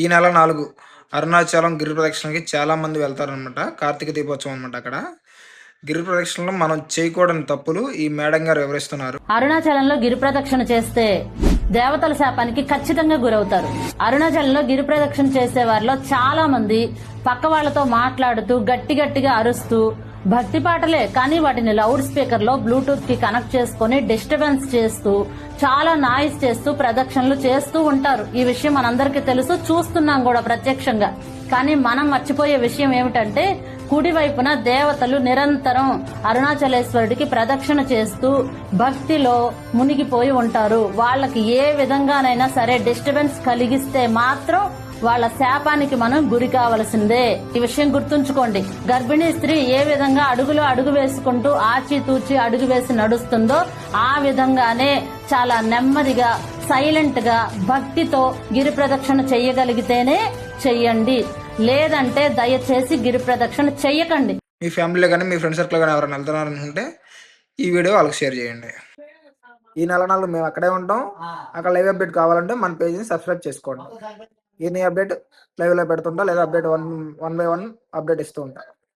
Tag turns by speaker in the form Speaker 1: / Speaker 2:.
Speaker 1: ఈ నెల 4 అరుణాచలం గిరి ప్రదక్షిణకి చాలామంది వెళ్తారనమాట. కార్తీక దీపోత్సవం అనమాట అక్కడ. గిరి ప్రదక్షిణలో మనం చేయకూడని తప్పులు ఈ మేడం గారు వివరిస్తున్నారు.
Speaker 2: అరుణాచలంలో గిరి ప్రదక్షిణ చేస్తే దేవతల శాపానికి ఖచ్చితంగా గురవుతారు. అరుణాచలంలో గిరి ప్రదక్షిణ చేసే వారిలో చాలా మంది పక్క వాళ్లతో మాట్లాడుతూ గట్టి గట్టిగా అరుస్తూ భక్తి పాటలే కానీ వాటిని లౌడ్ స్పీకర్ లో బ్లూటూత్ కి కనెక్ట్ చేసుకుని డిస్టర్బెన్స్ చేస్తూ చాలా నాయిస్ చేస్తూ ప్రదక్షిణలు చేస్తూ ఉంటారు. ఈ విషయం మనందరికీ తెలుసు, చూస్తున్నాం కూడా ప్రత్యక్షంగా. కానీ మనం మర్చిపోయే విషయం ఏమిటంటే కుడివైపున దేవతలు నిరంతరం అరుణాచలేశ్వరుడికి ప్రదక్షిణ చేస్తూ భక్తిలో మునిగిపోయి ఉంటారు. వాళ్ళకి ఏ విధంగానైనా సరే డిస్టర్బెన్స్ కలిగిస్తే మాత్రం వాళ్ళ శాపానికి మనం గురి కావలసిందే. ఈ విషయం గుర్తుంచుకోండి. గర్భిణీ స్త్రీ ఏ విధంగా అడుగులో అడుగు వేసుకుంటూ ఆచితూచి అడుగు వేసి నడుస్తుందో ఆ విధంగానే చాలా నెమ్మదిగా సైలెంట్ గా భక్తితో గిరి ప్రదక్షిణ చెయ్యగలిగితేనే చెయ్యండి. లేదంటే దయచేసి గిరి ప్రదక్షిణ చెయ్యకండి.
Speaker 1: మీ ఫ్యామిలీలో కానీ మీ ఫ్రెండ్ సర్కిల్ కానీ ఎవరైనా వెళ్తున్నారనుకుంటే ఈ వీడియో వాళ్ళకి షేర్ చేయండి. ఈ నెల మేము అక్కడే ఉంటాం. అక్కడ లైవ్ అప్డేట్ కావాలంటే మన పేజ్ని సబ్స్క్రైబ్ చేసుకోండి. ఎన్ని అప్డేట్ లైవ్లో పెడుతుంటా లేదా update one by one update ఇస్తూ ఉంటా.